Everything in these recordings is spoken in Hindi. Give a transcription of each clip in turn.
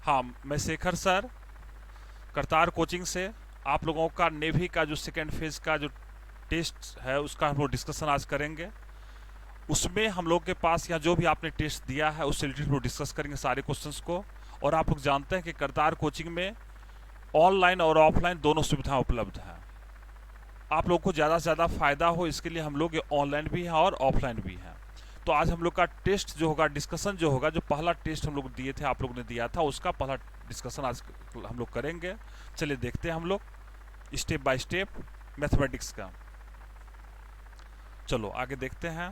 हाँ, मैं शेखर सर, करतार कोचिंग से। आप लोगों का नेवी का जो सेकेंड फेज का जो टेस्ट है उसका हम लोग डिस्कशन आज करेंगे। उसमें हम लोग के पास यहाँ जो भी आपने टेस्ट दिया है उससे रिलेटेड हम लोग डिस्कस करेंगे सारे क्वेश्चंस को। और आप लोग जानते हैं कि करतार कोचिंग में ऑनलाइन और ऑफलाइन दोनों सुविधाएं उपलब्ध हैं। आप लोग को ज़्यादा से ज़्यादा फ़ायदा हो इसके लिए हम लोग ऑनलाइन भी हैं और ऑफलाइन भी हैं। तो आज हम लोग का टेस्ट जो होगा, डिस्कशन जो होगा, जो पहला टेस्ट हम लोग दिए थे, आप लोग ने दिया था, उसका पहला डिस्कशन आज हम लोग करेंगे। चलिए देखते हैं हम लोग स्टेप बाय स्टेप मैथमेटिक्स का। चलो आगे देखते हैं।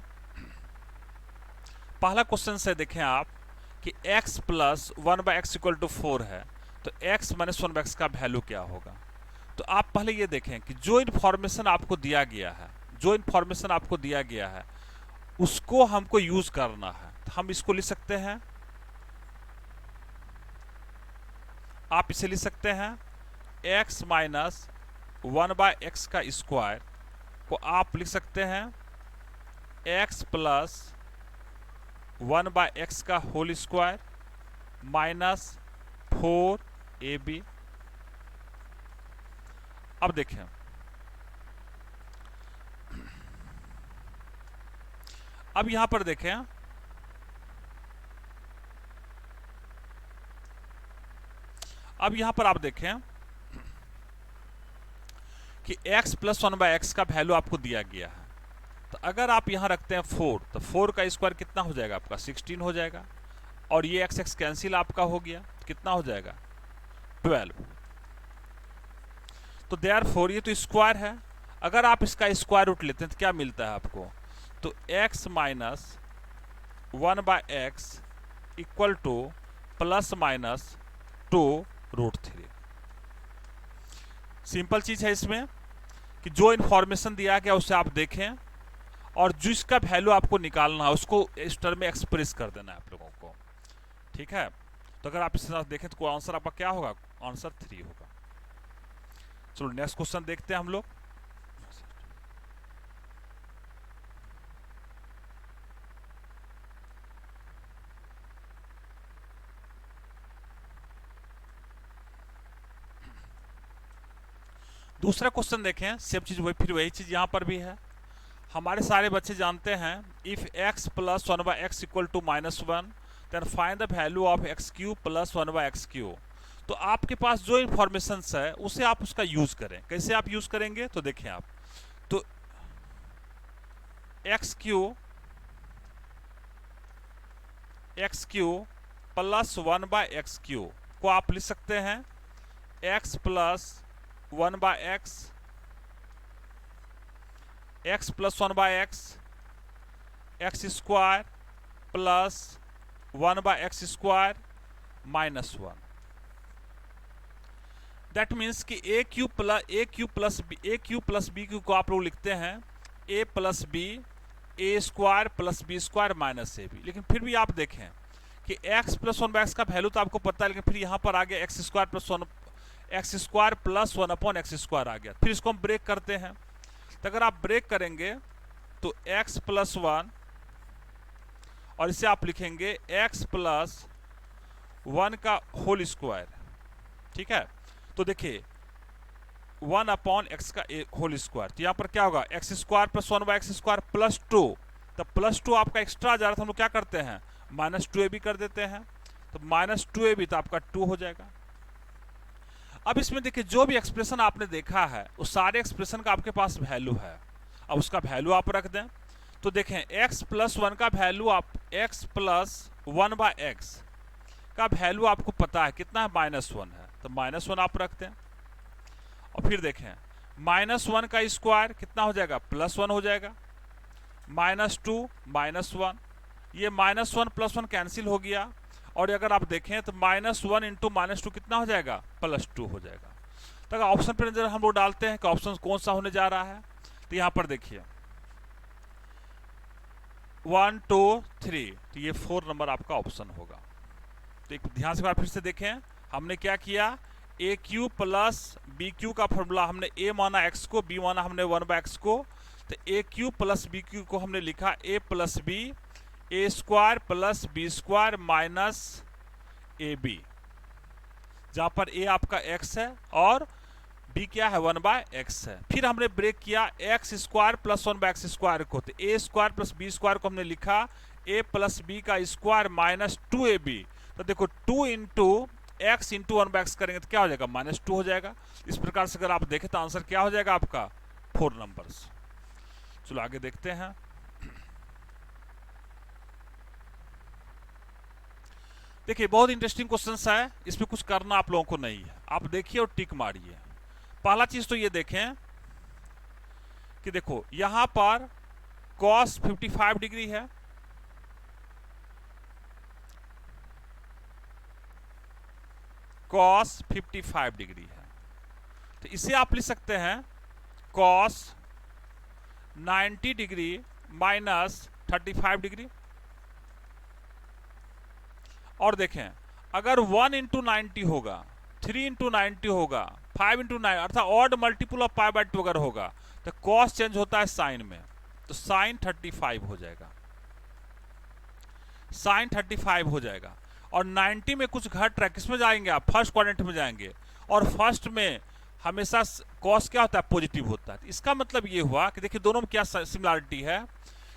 पहला क्वेश्चन से देखें आप कि x प्लस 1/x=4 है, तो x माइनस 1/x का वैल्यू क्या होगा। तो आप पहले ये देखें कि जो इन्फॉर्मेशन आपको दिया गया है, उसको हमको यूज करना है। तो हम इसको लिख सकते हैं, आप इसे लिख सकते हैं x माइनस 1/x का स्क्वायर को आप लिख सकते हैं x प्लस 1/x का होल स्क्वायर माइनस 4ab। अब देखें, अब यहां पर देखें, अब यहां पर आप देखें कि x प्लस 1/x का वैल्यू आपको दिया गया है। तो अगर आप यहां रखते हैं 4, तो 4 का स्क्वायर कितना हो जाएगा आपका 16 हो जाएगा। और ये x x कैंसिल आपका हो गया, कितना हो जाएगा 12। तो देयरफॉर ये तो स्क्वायर है, अगर आप इसका स्क्वायर रूट लेते हैं तो क्या मिलता है आपको, तो x minus 1/x equal two plus minus 2√3। Simple चीज है इसमें कि जो इंफॉर्मेशन दिया गया उसे आप देखें और जिसका वैल्यू आपको निकालना है उसको इस टर्म में एक्सप्रेस कर देना है आप लोगों को। ठीक है, तो अगर आप इस तरह देखें तो आंसर आपका क्या होगा, आंसर 3 होगा। चलो नेक्स्ट क्वेश्चन देखते हैं हम लोग। दूसरा क्वेश्चन देखें, सेम चीज वही, फिर वही चीज यहां पर भी है। हमारे सारे बच्चे जानते हैं if x plus 1/x equal to -1 then find the value of x³ plus 1/x³। तो आपके पास जो इंफॉर्मेशन है उसे आप उसका यूज करें। कैसे आप यूज करेंगे, तो देखें आप, तो x³ प्लस 1/x³ को आप लिख सकते हैं x plus 1/x, x plus 1/x, x² plus 1/x² minus 1। That means कि a³ प्लस b³ को आप लोग लिखते हैं a plus b a² plus b² minus ab। लेकिन फिर भी आप देखें कि x प्लस 1/x का वैल्यू तो आपको पता है, लेकिन फिर यहां पर आ गया x² प्लस 1/x² आ गया। फिर इसको हम ब्रेक करते हैं, तो अगर आप ब्रेक करेंगे तो x प्लस 1 और इसे आप लिखेंगे x प्लस 1 का होल स्क्वायर। ठीक है, तो देखिए 1/x का होल स्क्वायर, तो यहां पर क्या होगा x² प्लस 1/x² प्लस 2। तो प्लस 2 आपका एक्स्ट्रा जा रहा था, हम लोग क्या करते हैं -2ab कर देते हैं, तो -2ab तो आपका 2 हो जाएगा। अब इसमें देखिए जो भी एक्सप्रेशन आपने देखा है उस सारे एक्सप्रेशन का आपके पास वैल्यू है। अब उसका वैल्यू आप रख दें, तो देखें x प्लस 1 का वैल्यू, आप x प्लस 1/x का वैल्यू आपको पता है कितना है, -1 है, तो -1 आप रख दें। और फिर देखें -1 का स्क्वायर कितना हो जाएगा, +1 हो जाएगा, -2 -1, ये -1 प्लस 1 कैंसिल हो गया। और अगर आप देखें तो -1 इंटू -2 कितना हो जाएगा, +2 हो जाएगा। तो अगर ऑप्शन पर नजर हम लोग डालते हैं कि ऑप्शन कौन सा होने जा रहा है, तो यहां पर देखिए 1 2 3, तो ये 4 नंबर आपका ऑप्शन होगा। तो एक ध्यान से फिर से देखें, हमने क्या किया, a³ प्लस b³ का फॉर्मूला, हमने a माना x को, b माना हमने 1/x को, तो a³ प्लस b³ को हमने लिखा a plus b a² plus b² minus ab। जहां पर ए आपका x है और b क्या है 1/x है। फिर हमने ब्रेक किया x स्क्वायर प्लस 1/x² को, तो a square plus b square को हमने लिखा a प्लस b का स्क्वायर माइनस 2ab। तो देखो 2 इंटू x इंटू 1/x करेंगे तो क्या हो जाएगा -2 हो जाएगा। इस प्रकार से अगर आप देखें तो आंसर क्या हो जाएगा आपका 4 नंबर्स। चलो आगे देखते हैं। देखिए बहुत इंटरेस्टिंग क्वेश्चन है, इसमें कुछ करना आप लोगों को नहीं है, आप देखिए और टिक मारिए। पहला चीज तो ये देखें कि देखो यहां पर cos 55 डिग्री है, cos 55 डिग्री है, तो इसे आप लिख सकते हैं cos 90 डिग्री माइनस 35 डिग्री। और देखें अगर 1 इंटू 90 होगा, 3 इंटू 90 होगा, 5 इंटू 9 अर्थात ऑड मल्टीपल ऑफ π/2 अगर होगा तो कॉस चेंज होता है साइन में, तो साइन 35 हो जाएगा, साइन 35 हो जाएगा। और 90 में कुछ घट रहा है, किसमें जाएंगे आप फर्स्ट क्वाड्रेंट में जाएंगे, और फर्स्ट में हमेशा कॉस क्या होता है पॉजिटिव होता है। इसका मतलब ये हुआ कि देखिए दोनों में क्या सिमिलरिटी है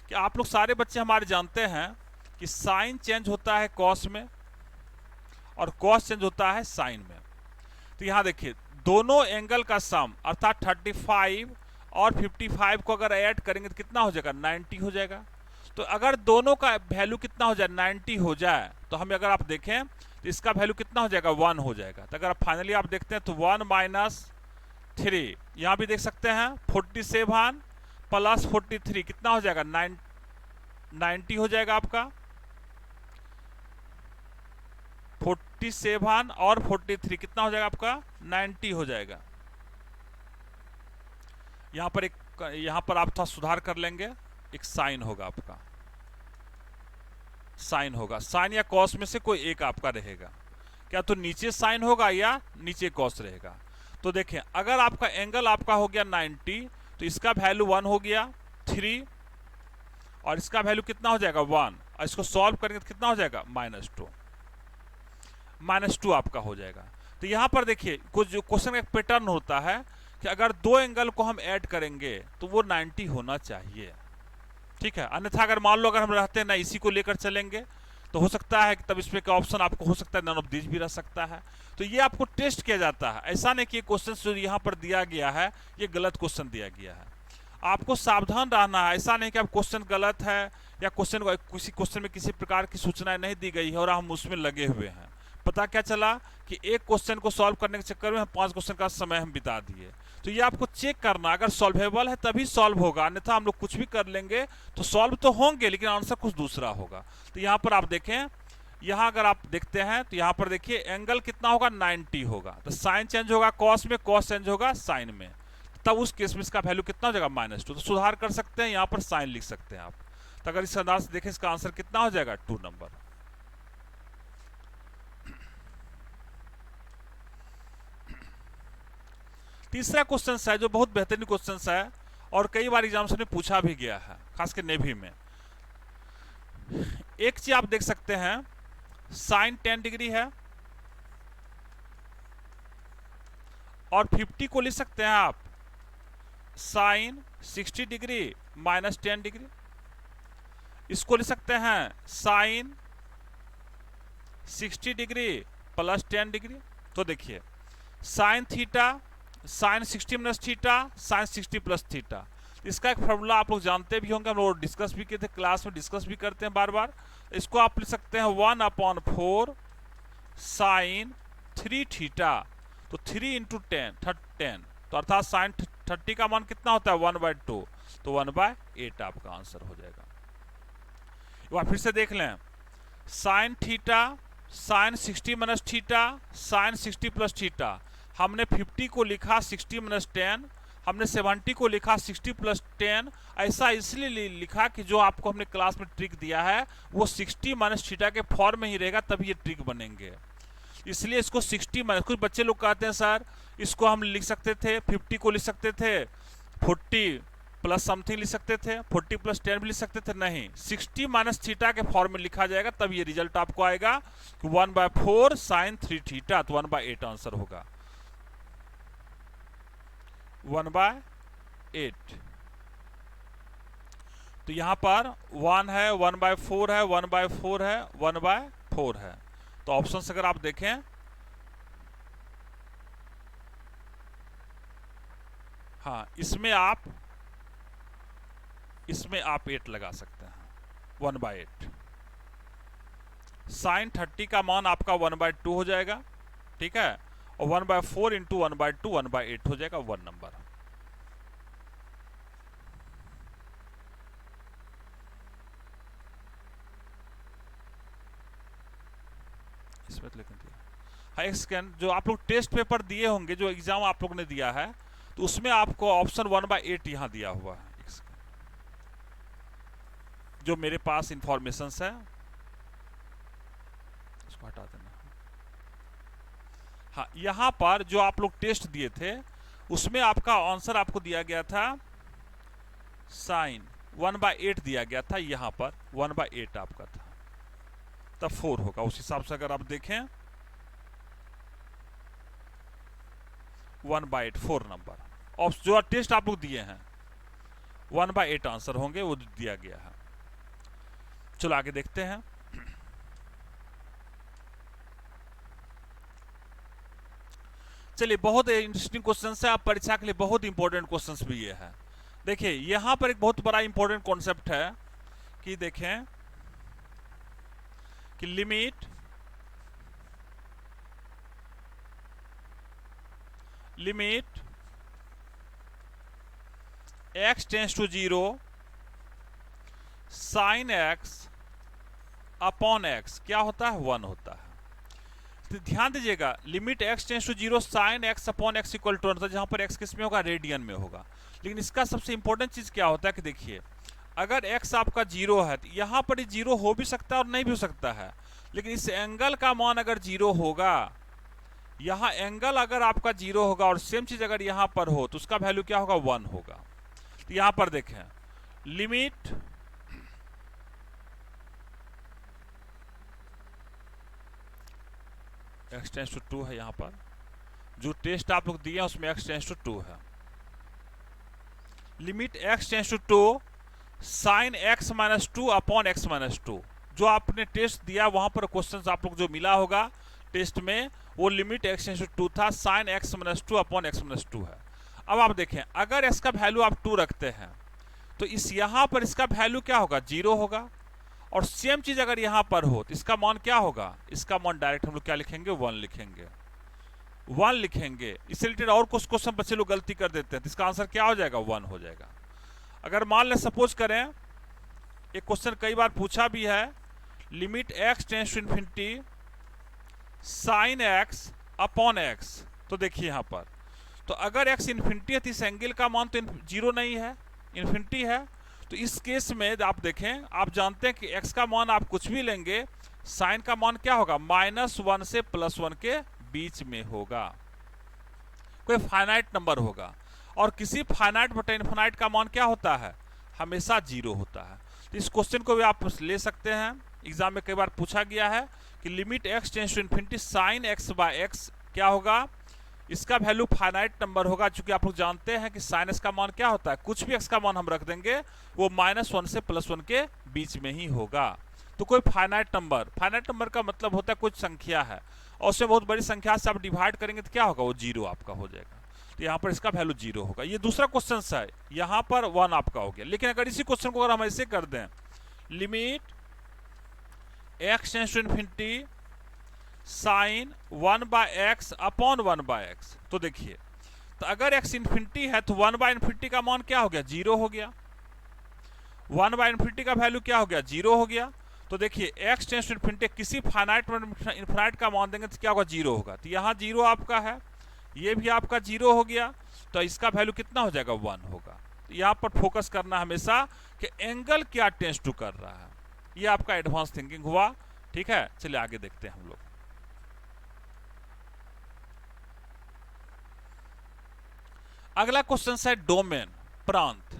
कि आप लोग सारे बच्चे हमारे जानते हैं कि साइन चेंज होता है कॉस में और कॉस चेंज होता है साइन में। तो यहां देखिए दोनों एंगल का सम अर्थात 35 और 55 को अगर ऐड करेंगे तो कितना हो जाएगा 90 हो जाएगा। तो अगर दोनों का वैल्यू कितना हो जाए 90 हो जाए तो हमें अगर आप देखें तो इसका वैल्यू कितना हो जाएगा 1 हो जाएगा। तो अगर आप फाइनली आप देखते हैं तो 1 माइनस 3, यहां भी देख सकते हैं 47 प्लस 43 कितना हो जाएगा 90 हो जाएगा आपका। 47 और 43 कितना हो जाएगा आपका 90 हो जाएगा। यहां पर आप थोड़ा सुधार कर लेंगे, एक साइन होगा आपका, साइन होगा, साइन या कॉस में से कोई एक आपका रहेगा, क्या तो नीचे साइन होगा या नीचे कॉस रहेगा। तो देखें अगर आपका एंगल आपका हो गया 90 तो इसका वैल्यू 1 हो गया 3 और इसका वैल्यू कितना हो जाएगा 1, और इसको सॉल्व करेंगे तो कितना हो जाएगा -2 आपका हो जाएगा। तो यहां पर देखिए कुछ जो क्वेश्चन का एक पैटर्न होता है कि अगर दो एंगल को हम ऐड करेंगे तो वो 90 होना चाहिए, ठीक है। अन्यथा अगर मान लो अगर हम रहते हैं ना इसी को लेकर चलेंगे तो हो सकता है कि तब इसमें का ऑप्शन आपको हो सकता है नन ऑफ दीज भी रह सकता है। तो ये आपको टेस्ट किया जाता है, ऐसा नहीं कि क्वेश्चन जो यहाँ पर दिया गया है ये गलत क्वेश्चन दिया गया है। आपको सावधान रहना है, ऐसा नहीं कि आप क्वेश्चन गलत है या क्वेश्चन किसी क्वेश्चन में किसी प्रकार की सूचनाएं नहीं दी गई है और हम उसमें लगे हुए हैं। पता क्या चला कि एक क्वेश्चन को सॉल्व करने के चक्कर में हम 5 क्वेश्चन का समय हम बिता दिए। तो ये आपको चेक करना, अगर सॉल्वेबल है तभी सॉल्व होगा, अन्यथा हम लोग कुछ भी कर लेंगे तो सॉल्व तो होंगे लेकिन आंसर कुछ दूसरा होगा। तो यहाँ पर आप देखें, यहाँ अगर आप देखते हैं तो यहाँ पर देखिए एंगल कितना होगा 90 होगा, तो साइन चेंज होगा कॉस में, कॉस चेंज होगा साइन में, तब उस केस में इसका वैल्यू कितना हो जाएगा -2। तो सुधार कर सकते हैं, यहाँ पर साइन लिख सकते हैं आप। तो अगर इस अंदाज से देखें इसका आंसर कितना हो जाएगा 2 नंबर। तीसरा क्वेश्चन है जो बहुत बेहतरीन क्वेश्चन है और कई बार एग्जाम्स में पूछा भी गया है, खासकर नेवी में। एक चीज आप देख सकते हैं साइन 10 डिग्री है और 50 को लिख सकते हैं आप साइन 60 डिग्री माइनस 10 डिग्री। इसको लिख सकते हैं साइन 60 डिग्री प्लस 10 डिग्री। तो देखिए sine theta, sine 60 minus theta, sine 60 plus theta, इसका एक फॉर्मूला आप लोग जानते भी होंगे, हम लोग डिस्कस भी किए थे क्लास में, डिस्कस भी करते हैं बार बार। इसको आप लिख सकते हैं 1/4 साइन 3 थीटा, तो 3 इंटू 10, तो अर्थात साइन 30 का मान कितना होता है 1/2, तो 1/8 आपका आंसर हो जाएगा। एक बार फिर से देख लें, sine theta, sine 60 minus theta, sine 60 plus theta, हमने 50 को लिखा 60 माइनस 10, हमने 70 को लिखा 60 प्लस 10। ऐसा इसलिए लिखा कि जो आपको हमने क्लास में ट्रिक दिया है वो 60 माइनस थीटा के फॉर्म में ही रहेगा, तभी ये ट्रिक बनेंगे, इसलिए इसको 60 माइनस। कुछ बच्चे लोग कहते हैं सर इसको हम लिख सकते थे 50 को लिख सकते थे 40 प्लस समथिंग लिख सकते थे, 40 प्लस 10 भी लिख सकते थे, नहीं 60 माइनस थीटा के फॉर्म में लिखा जाएगा, तब ये रिजल्ट आपको आएगा 1/4 साइन 3 थीटा, तो 1/8 आंसर होगा, 1/8। तो यहां पर 1 है, 1/4 है, 1/4 है, 1/4 है। तो ऑप्शन अगर आप देखें, हाँ इसमें आप 8 लगा सकते हैं, 1/8। साइन 30 का मान आपका 1/2 हो जाएगा, ठीक है, और 1/4 इंटू 1/2 1/8 हो जाएगा, 1 नंबर। इसमें तो लिखना दिया, हाँ एक सेकेंड, जो आप लोग टेस्ट पेपर दिए होंगे, जो एग्जाम आप लोग ने दिया है, तो उसमें आपको ऑप्शन 1/8 यहां दिया हुआ है, जो मेरे पास इंफॉर्मेशन है उसको हटा देना। हाँ यहां पर जो आप लोग टेस्ट दिए थे, उसमें आपका आंसर आपको दिया गया था साइन 1/8 दिया गया था, यहां पर 1/8 आपका था, तब 4 होगा। उस हिसाब से अगर आप देखें 1/8 4 नंबर, और जो टेस्ट आप लोग दिए हैं 1/8 आंसर होंगे, वो दिया गया है। चलो आगे देखते हैं। चलिए बहुत इंटरेस्टिंग क्वेश्चन है, आप परीक्षा के लिए बहुत इंपॉर्टेंट क्वेश्चंस भी ये है। देखिए यहां पर एक बहुत बड़ा इंपॉर्टेंट कॉन्सेप्ट है कि देखें कि limit x tends to 0 sine x upon x क्या होता है, 1 होता है। तो ध्यान दीजिएगा, limit x tends to 0 sine x upon x equal to 1, जहां पर x किस में होगा, रेडियन में होगा। लेकिन इसका सबसे इंपॉर्टेंट चीज क्या होता है कि देखिए, अगर x आपका 0 है तो यहां पर 0 हो भी सकता है और नहीं भी हो सकता है, लेकिन इस एंगल का मान अगर 0 होगा, यहां एंगल अगर आपका 0 होगा, और सेम चीज अगर यहां पर हो तो उसका वैल्यू क्या होगा, 1 होगा। तो यहां पर देखें, लिमिट x टेंस टू 2 है, यहां पर जो टेस्ट आप लोग दिए हैं उसमें x टेंस टू 2 है। Limit x tends to 2 sine x minus 2 upon x minus 2, जो आपने टेस्ट दिया वहां पर क्वेश्चन आप लोग जो मिला होगा टेस्ट में, वो लिमिट x टेंस टू 2 था, sine x minus 2 upon x minus 2 है। अब आप देखें, अगर इसका वैल्यू आप 2 रखते हैं तो इस यहां पर इसका वैल्यू क्या होगा, 0 होगा, और सेम चीज अगर यहां पर हो तो इसका मान क्या होगा, इसका मान डायरेक्ट हम लोग क्या लिखेंगे, 1 लिखेंगे, 1 लिखेंगे। इससे रिलेटेड और कुछ क्वेश्चन बच्चे लोग गलती कर देते हैं, तो इसका आंसर क्या हो जाएगा, 1 हो जाएगा। अगर मान लें सपोज करें, एक क्वेश्चन कई बार पूछा भी है, limit x tends to infinity sine x upon x, तो देखिए यहां पर, तो अगर x इन्फिनिटी है तो इस एंगल का मान तो 0 नहीं है, इन्फिनिटी है। तो इस केस में आप देखें, आप जानते हैं कि x का मान आप कुछ भी लेंगे, साइन का मान क्या होगा, -1 से +1 के बीच में होगा, कोई फाइनाइट नंबर होगा, और किसी फाइनाइट बटा इनफाइनाइट का मान क्या होता है, हमेशा 0 होता है। तो इस क्वेश्चन को भी आप ले सकते हैं, एग्जाम में कई बार पूछा गया है कि limit x tends to infinity sine x by x क्या होगा, इसका वैल्यू फाइनाइट नंबर होगा, चूंकि आप लोग जानते हैं कि साइन x का मान क्या होता है, कुछ भी x का मान हम रख देंगे वो -1 से +1 के बीच में ही होगा। तो कोई फाइनाइट नंबर का मतलब होता है कुछ संख्या है, और उससे बहुत बड़ी संख्या से आप डिवाइड करेंगे तो क्या होगा, वो 0 आपका हो जाएगा। तो यहाँ पर इसका वैल्यू 0 होगा। ये दूसरा क्वेश्चन है, यहाँ पर 1 आपका हो गया। लेकिन अगर इसी क्वेश्चन को अगर हम ऐसे कर दें, limit x tends to infinity sine 1/x upon 1/x, तो देखिए, तो अगर x इन्फिनिटी है तो 1/इन्फिनिटी का मान क्या हो गया, 0 हो गया, 1/इन्फिनिटी का वैल्यू क्या हो गया, 0 हो गया। तो देखिए x टेंस टू इन्फिनिटी किसी फाइनाइट इनफाइनाइट का मान देंगे तो क्या होगा, 0 होगा। तो यहाँ 0 आपका है, ये भी आपका 0 हो गया, तो इसका वैल्यू कितना हो जाएगा, 1 होगा। तो यहाँ पर फोकस करना हमेशा कि एंगल क्या टेंस टू कर रहा है, ये आपका एडवांस थिंकिंग हुआ, ठीक है। चलिए आगे देखते हैं हम लोग। अगला क्वेश्चन है डोमेन, प्रांत।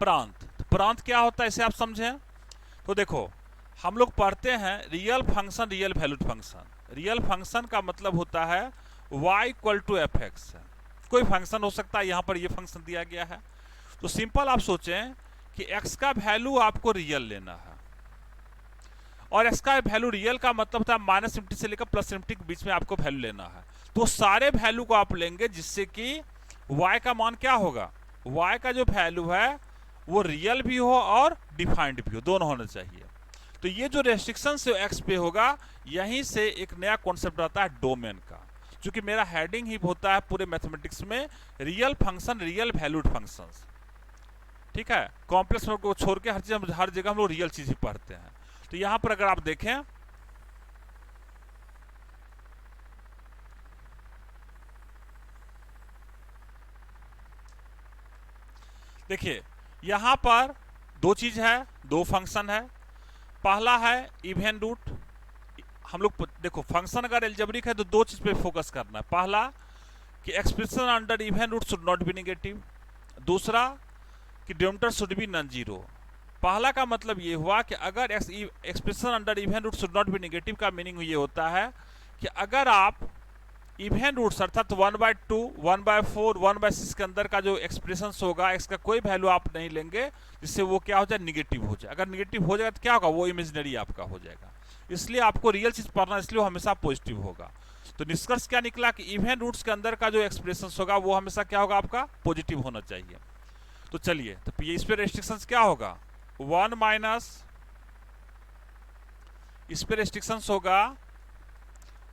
प्रांत। तो प्रांत क्या होता है इसे आप समझें। तो देखो हम लोग पढ़ते हैं real function, real valued function. Real function का मतलब होता है y equal to F X. कोई फंक्शन हो सकता है, यहाँ पर ये फंक्शन दिया गया है। तो सिंपल आप सोचें कि x का वैल्यू आपको रियल लेना है, और x का वैल्यू रियल का मतलब होता है माइनस इनफिनिटी से लेकर प्लस इनफिनिटी के बीच में आपको वैल्यू लेना है। तो सारे वैल्यू को आप लेंगे जिससे कि y का मान क्या होगा, y का जो वैल्यू है वो रियल भी हो और डिफाइंड भी हो, दोनों होने चाहिए। तो ये जो रेस्ट्रिक्शन से x पे होगा, यहीं से एक नया कॉन्सेप्ट आता है डोमेन का। क्योंकि मेरा हेडिंग ही होता है पूरे मैथमेटिक्स में real function, real valued functions. ठीक है, कॉम्प्लेक्स को छोड़ के हर जगह हम लोग रियल चीज ही पढ़ते हैं। तो यहां पर अगर आप देखें, देखिए यहां पर दो चीज है, दो फंक्शन है। पहला है इवन रूट। हम लोग देखो फंक्शन अगर एल्जेब्रिक है तो दो चीज पे फोकस करना है। पहला कि expression under even root should not be negative, दूसरा कि denominator should be non zero. पहला का मतलब ये हुआ कि अगर expression under even root should not be negative का मीनिंग ये होता है कि अगर आप इवन रूट्स अर्थात 1/2, 1/4, 1/6 के अंदर का जो एक्सप्रेशन होगा, एक्स का कोई वैल्यू आप नहीं लेंगे जिससे वो क्या हो जाए, निगेटिव हो जाए। अगर निगेटिव हो जाएगा तो क्या होगा, वो इमेजिनरी आपका हो जाएगा। इसलिए आपको रियल चीज पढ़ना, इसलिए वो हमेशा पॉजिटिव होगा। तो निष्कर्ष क्या निकला कि इवन रूट्स के अंदर का जो एक्सप्रेशन होगा वो हमेशा क्या होगा, आपका पॉजिटिव होना चाहिए। तो चलिए, तो इस पे रेस्ट्रिक्शंस क्या होगा, 1 माइनस, इस पे रेस्ट्रिक्शंस होगा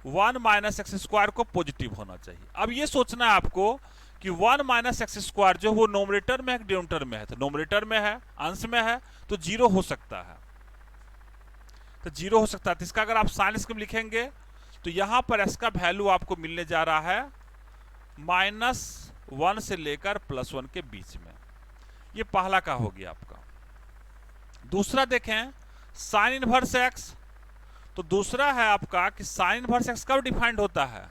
1 माइनस एक्स स्क्वायर को पॉजिटिव होना चाहिए। अब ये सोचना है आपको कि 1 माइनस एक्स स्क्वायर जो वो नोमिनेटर में है कि डिनोमिनेटर में है। तो नोमिनेटर में है, अंश में है, तो जीरो हो सकता है। तो जीरो हो सकता है, तो इसका अगर आप साइन स्क्रीम लिखेंगे तो यहां पर एक्स का वैल्यू आपको मिलने जा रहा है -1 से लेकर +1 के बीच में। ये पहला का हो गया आपका। दूसरा देखें साइन इनवर्स एक्स। तो दूसरा है आपका कि साइन इनवर्स एक्स कब डिफाइंड होता है,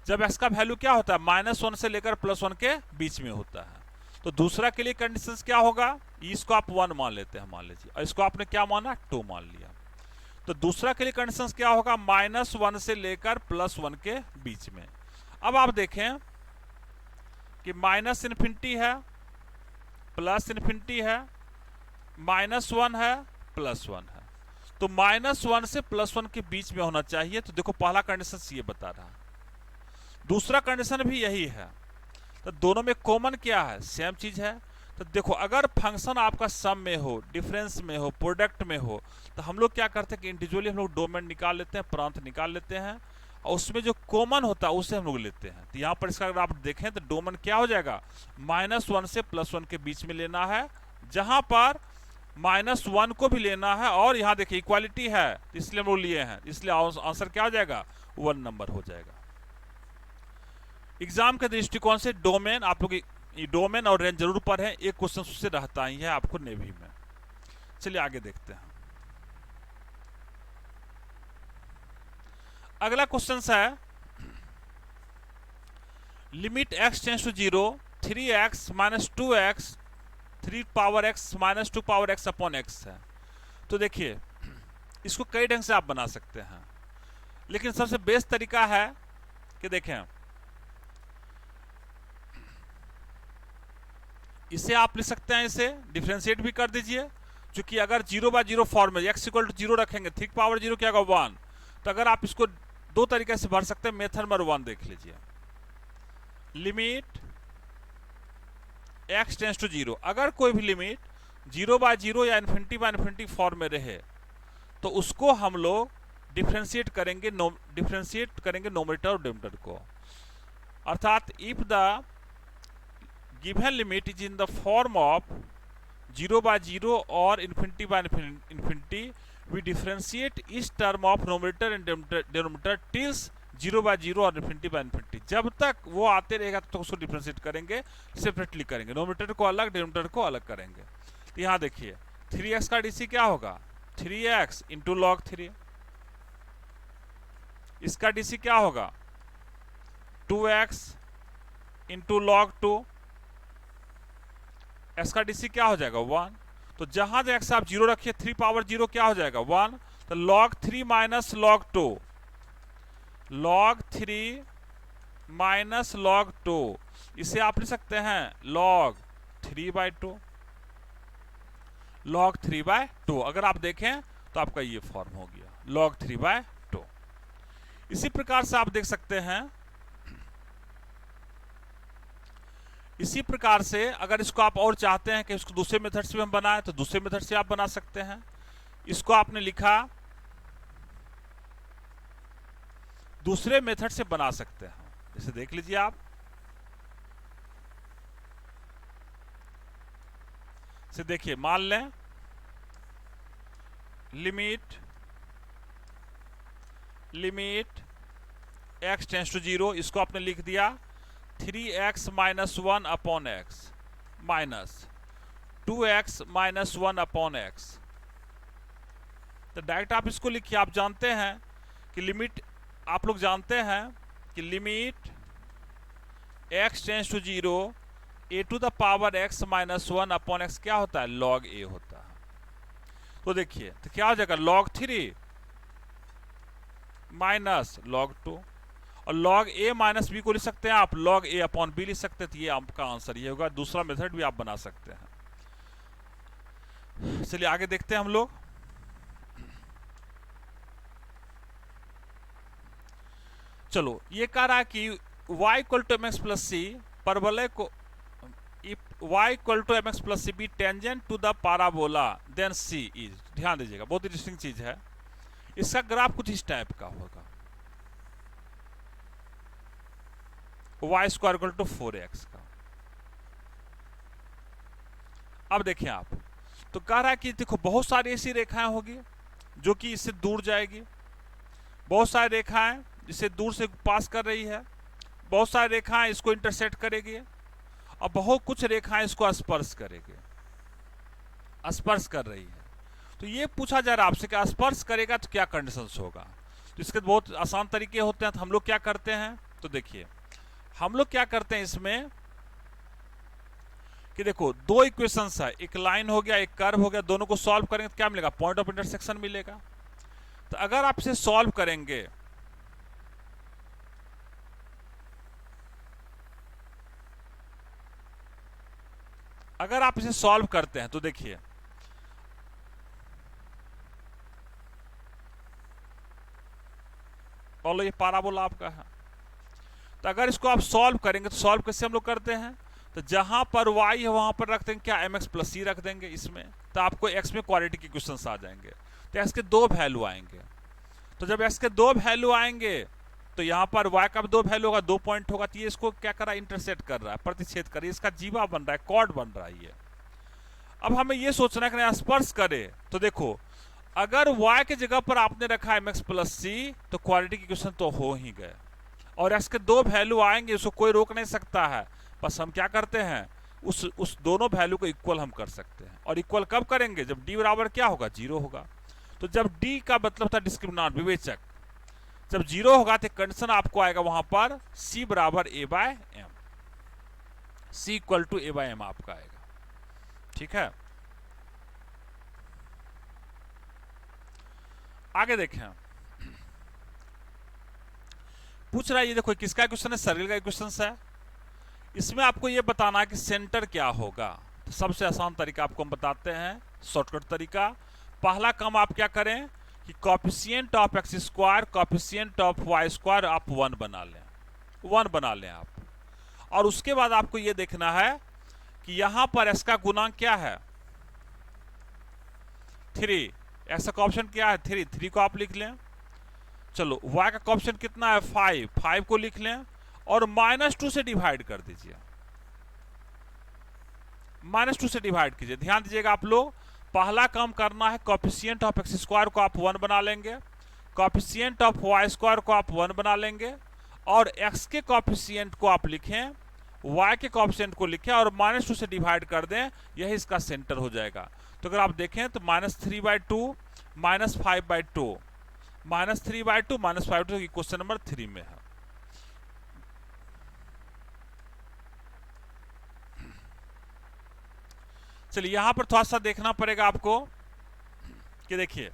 जब एक्स का वैल्यू क्या होता है, -1 से लेकर +1 के बीच में होता है। तो दूसरा के लिए कंडीशंस क्या होगा, इसको आप 1 मान लेते हैं मान लीजिए, और इसको आपने क्या माना, 2 मान लिया। तो दूसरा के लिए कंडीशंस क्या होगा, -1 से लेकर +1 के बीच में। अब आप देखें कि माइनस इन्फिनिटी है, प्लस इन्फिनिटी है, -1 है, +1 है। तो -1 से +1 के बीच में होना चाहिए। तो देखो पहला कंडीशन ये बता रहा, दूसरा कंडीशन भी यही है। तो दोनों में कॉमन क्या है, सेम चीज है। तो देखो अगर फंक्शन आपका सम में हो, डिफरेंस में हो, प्रोडक्ट में हो, तो हम लोग क्या करते हैं कि इंडिविजुअली हम लोग डोमेन निकाल लेते हैं, प्रांत निकाल लेते हैं, और उसमें जो कॉमन होता है उसे हम लोग लेते हैं। तो यहाँ पर इसका अगर आप देखें तो डोमेन क्या हो जाएगा, -1 से +1 के बीच में लेना है, जहां पर -1 को भी लेना है, और यहाँ देखिए इक्वालिटी है इसलिए हम लोग लिए हैं, इसलिए आंसर क्या हो जाएगा, 1 नंबर हो जाएगा। एग्जाम के दृष्टिकोण से डोमेन आप लोग डोमेन और रेंज जरूर पढ़ें, एक क्वेश्चन उससे रहता ही है आपको नेवी में। चलिए आगे देखते हैं। अगला क्वेश्चन है limit x tends to 0 3x - 2x 3 power x - 2 power x upon x है। तो देखिए इसको कई ढंग से आप बना सकते हैं, लेकिन सबसे बेस्ट तरीका है कि देखें इसे आप लिख सकते हैं, इसे डिफ्रेंशिएट भी कर दीजिए। क्योंकि अगर 0/0 फॉर्म में x = 0 रखेंगे, 3 पावर 0 क्या होगा, 1। तो अगर आप इसको दो तरीके से भर सकते हैं। मेथड नंबर 1 देख लीजिए, लिमिट x टेंस टू 0। अगर कोई भी लिमिट 0/0 या ∞/∞ फॉर्म में रहे तो उसको हम लोग डिफ्रेंशिएट करेंगे नोमिनेटर और डिनोमिनेटर को। अर्थात if the given limit is in the form of 0/0 और ∞/∞, we differentiate each term of numerator and denominator tills 0/0 और ∞/∞। जब तक वो आते रहेगा तब तक उसको डिफ्रेंशिएट करेंगे, सेपरेटली करेंगे, नोमिनेटर को अलग, डिनोमिनेटर को अलग करेंगे। तो यहाँ देखिए 3x का डीसी क्या होगा, 3x इंटू log 3। इसका डीसी क्या होगा, 2x इंटू log 2। x का DC क्या हो जाएगा 1। तो जहां x आप 0 रखिए 3 पावर 0 क्या हो जाएगा 1। तो log 3 minus log 2, log 3 minus log 2, इसे आप लिख सकते हैं log 3/2, log 3/2। अगर आप देखें तो आपका ये फॉर्म हो गया log 3/2। इसी प्रकार से आप देख सकते हैं, इसी प्रकार से अगर इसको आप और चाहते हैं कि इसको दूसरे मेथड से हम बनाएं तो दूसरे मेथड से आप बना सकते हैं। इसको आपने लिखा दूसरे मेथड से बना सकते हैं, जैसे देख लीजिए आप, से देखिए मान लें लिमिट x टेंस टू 0, इसको आपने लिख दिया 3x minus 1 upon x minus 2x minus 1 upon x। तो डायरेक्ट आप इसको लिखिए। आप जानते हैं कि लिमिट, आप लोग जानते हैं कि limit x tends to 0 a to the power x minus 1 upon x क्या होता है log a होता है। तो देखिए तो क्या हो जाएगा log 3 माइनस log 2, और log a माइनस b को लिख सकते हैं आप log a अपॉन b लिख सकते हैं। तो ये आपका आंसर ये होगा। दूसरा मेथड भी आप बना सकते हैं। चलिए आगे देखते हैं हम लोग। चलो ये कह रहा है कि y equal to mx plus C परवलय को, if y equal to mx plus C be tangent to the parabola then c is, ध्यान दीजिएगा बहुत इंटरेस्टिंग चीज है। इसका ग्राफ कुछ इस टाइप का होगा, y square equal to 4x का। अब देखिए आप, तो कह रहा है कि देखो बहुत सारी ऐसी रेखाएं होगी जो कि इससे दूर जाएगी, बहुत सारी रेखाएं जिसे दूर से पास कर रही है, बहुत सारी रेखाएं इसको इंटरसेक्ट करेगी, और बहुत कुछ रेखाएं इसको स्पर्श करेगी, स्पर्श कर रही है। तो ये पूछा जा रहा है आपसे कि स्पर्श करेगा तो क्या कंडीशंस होगा। तो इसके बहुत आसान तरीके होते हैं। तो हम लोग क्या करते हैं, तो देखिए हम लोग क्या करते हैं इसमें कि देखो दो इक्वेशंस है, एक लाइन हो गया एक कर्व हो गया, दोनों को सॉल्व करेंगे तो क्या मिलेगा पॉइंट ऑफ इंटरसेक्शन मिलेगा। तो अगर आप इसे सॉल्व करेंगे, अगर आप इसे सॉल्व करते हैं तो देखिए बोलो ये पाराबोला आपका है। तो अगर इसको आप सॉल्व करेंगे तो सॉल्व कैसे हम लोग करते हैं, तो जहां पर y है वहां पर रख देंगे क्या mx प्लस सी रख देंगे इसमें, तो आपको x में क्वाड्रेटिक इक्वेशंस आ जाएंगे। तो x के दो वैल्यू आएंगे। तो जब x के दो वैल्यू आएंगे तो यहाँ पर y का भी दो वैल्यू होगा, 2 पॉइंट होगा। तो ये इसको क्या कर रहा है इंटरसेक्ट कर रहा है, प्रतिच्छेद कर रहा है, इसका जीवा बन रहा है, कॉर्ड बन रहा है ये। अब हमें ये सोचना है कि स्पर्श करे। तो देखो अगर y के जगह पर आपने रखा है mx प्लस सी तो क्वाड्रेटिक इक्वेशन तो हो ही गए, और x के दो वैल्यू आएंगे, उसको कोई रोक नहीं सकता है। बस हम क्या करते हैं उस दोनों वैल्यू को इक्वल हम कर सकते हैं। और इक्वल कब करेंगे, जब d बराबर क्या होगा 0 होगा। तो जब d का मतलब था डिस्क्रिमिनेंट विवेचक, जब 0 होगा तो कंडीशन आपको आएगा वहां पर c बराबर a/m, c equal to a/m आपका आएगा। ठीक है, आगे देखें। पूछ रहा है ये देखो किसका क्वेश्चन है, सर्किल का क्वेश्चन है। इसमें आपको ये बताना है कि सेंटर क्या होगा। तो सबसे आसान तरीका आपको हम बताते हैं, शॉर्टकट तरीका। पहला काम आप क्या करें कि coefficient of X square coefficient of Y square आप 1 बना लें, 1 बना लें आप। और उसके बाद आपको ये देखना है कि यहां पर एक्स का गुणांक क्या है 3, एक्स का कोएफिशिएंट क्या है 3 को आप लिख लें। चलो y का कोएफिशिएंट कितना है 5 को लिख लें, और -2 से डिवाइड कर दीजिए, -2 से डिवाइड कीजिए। ध्यान दीजिएगा आप लोग, पहला काम करना है कोएफिशिएंट ऑफ एक्स स्क्वायर को आप 1 बना लेंगे, कोएफिशिएंट ऑफ वाई स्क्वायर को आप 1 बना लेंगे, और x के कोएफिशिएंट को आप लिखें, y के कोएफिशिएंट को लिखें और -2 से डिवाइड कर दें, यही इसका सेंटर हो जाएगा। तो अगर आप देखें तो -3/2 -5/2 -3/2 -5/2 क्वेश्चन नंबर 3 में है। चलिए यहां पर थोड़ा सा देखना पड़ेगा आपको कि देखिए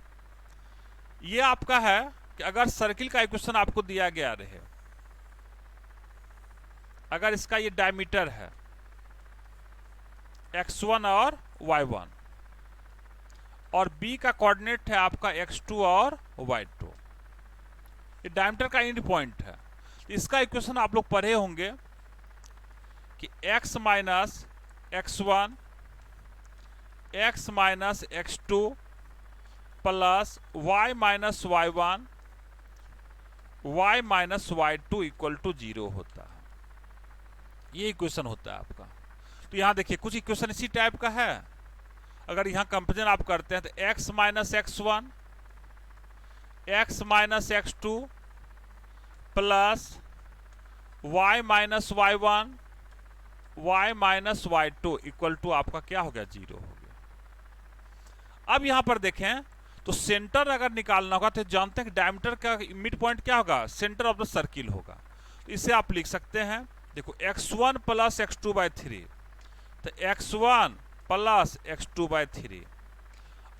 ये आपका है कि अगर सर्किल का इक्वेशन आपको दिया गया रहे, अगर इसका ये डायमीटर है x1 और y1 और b का कोऑर्डिनेट है आपका x2 और y2, ये डायमीटर का एंड पॉइंट है। इसका इक्वेशन आप लोग पढ़े होंगे कि x minus x1 x minus x2 plus y minus y1 y minus y2 equal to 0 होता है। ये इक्वेशन होता है आपका। तो यहां देखिए कुछ इक्वेशन इसी टाइप का है। अगर यहां कंपेरिजन आप करते हैं तो x minus x1 x minus x2 plus y minus y1 y minus y2 equal to आपका क्या हो गया 0 हो गया। अब यहां पर देखें तो सेंटर अगर निकालना होगा तो जानते हैं कि डायमीटर का मिड पॉइंट क्या होगा, सेंटर ऑफ द सर्किल होगा। तो इसे आप लिख सकते हैं, देखो x1 प्लस x2 बाई 3, तो x1 प्लस x2 बाई 3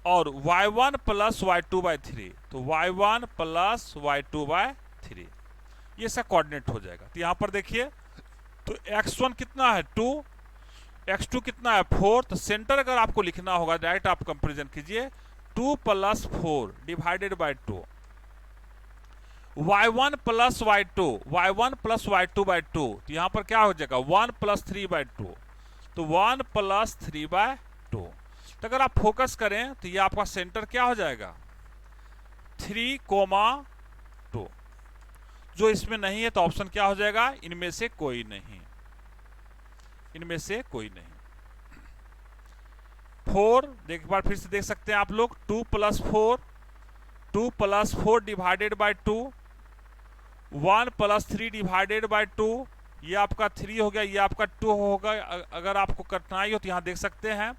और y1 प्लस y2 बाई 3, तो y1 प्लस y2 बाई 3, ये सब कोऑर्डिनेट हो जाएगा। तो यहां पर देखिए तो x1 कितना है 2, x2 कितना है 4, तो सेंटर अगर आपको लिखना होगा डायरेक्ट आप कंपेरिजन कीजिए 2 plus 4 divided by 2, y1 plus y2 y1 plus y2 by 2, तो यहां पर क्या हो जाएगा 1 प्लस 3 बाई 2, तो 1 प्लस 3 बाई 2। तो अगर आप फोकस करें तो ये आपका सेंटर क्या हो जाएगा 3,2। जो इसमें नहीं है तो ऑप्शन क्या हो जाएगा, इनमें से कोई नहीं, इनमें से कोई नहीं। 4 एक बार फिर से देख सकते हैं आप लोग, 2 plus 4 2 plus 4 divided by 2, 1 plus 3 divided by 2, ये आपका 3 हो गया, ये आपका 2 होगा। अगर आपको कठिनाई हो तो यहां देख सकते हैं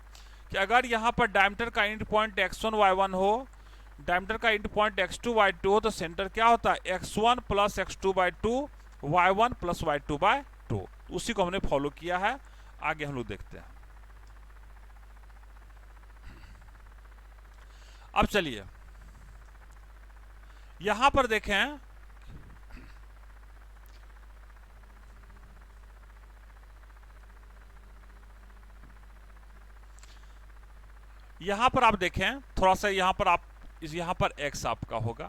कि अगर यहां पर डायमीटर का एंड पॉइंट x1 y1 हो, डायमीटर का एंड पॉइंट x2 y2 हो, तो सेंटर क्या होता है x1 plus x2 by 2 y1 plus y2 by 2। उसी को हमने फॉलो किया है, आगे हम लोग देखते हैं। अब चलिए यहां पर देखें, यहां पर आप देखें थोड़ा सा, यहां पर आप यहां पर x आपका होगा,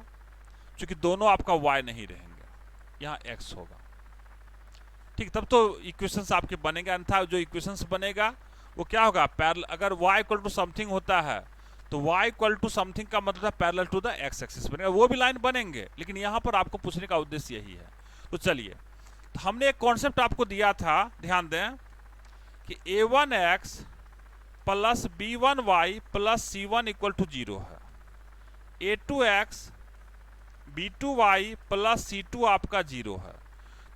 क्योंकि दोनों आपका y नहीं रहेंगे, यहां x होगा, ठीक। तब तो इक्वेशंस आपके बनेगा, अन्यथा जो इक्वेशंस बनेगा वो क्या होगा पैरेलल। अगर y इक्वल टू समथिंग होता है तो y इक्वल टू समथिंग का मतलब है parallel to the x axis बनेगा, वो भी लाइन बनेंगे, लेकिन यहां पर आपको पूछने का उद्देश्य यही है। तो चलिए, तो हमने एक कॉन्सेप्ट आपको दिया था, ध्यान दें कि a1x plus b1y plus c1 equal to 0 है, a2x b2y प्लस c2 आपका 0 है।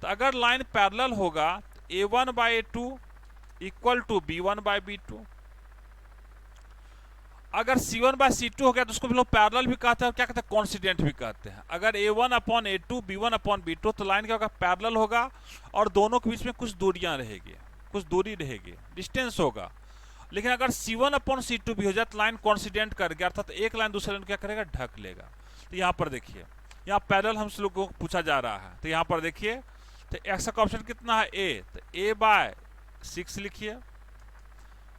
तो अगर लाइन पैरेलल होगा तो a1 by a2 equal to b1 by b2। अगर c1 बाई c2 हो गया तो उसको भी लोग पैरेलल भी कहते हैं और क्या कहते हैं कॉन्सिडेंट भी कहते हैं। अगर a1 upon a2 b1 upon b2, तो लाइन क्या होगा पैरेलल होगा और दोनों के बीच में कुछ दूरियां रहेगी, कुछ दूरी रहेगी, डिस्टेंस होगा। लेकिन अगर c1 अपॉन c2 भी हो जाए तो लाइन कॉन्सिडेंट कर गया, अर्थात एक लाइन दूसरे लाइन क्या करेगा ढक लेगा। तो यहां पर देखिए, यहाँ पैरेलल हमसे लोगों को पूछा जा रहा है, तो यहां पर देखिए तो x का ऑप्शन कितना है a, तो a बाय 6 लिखिए,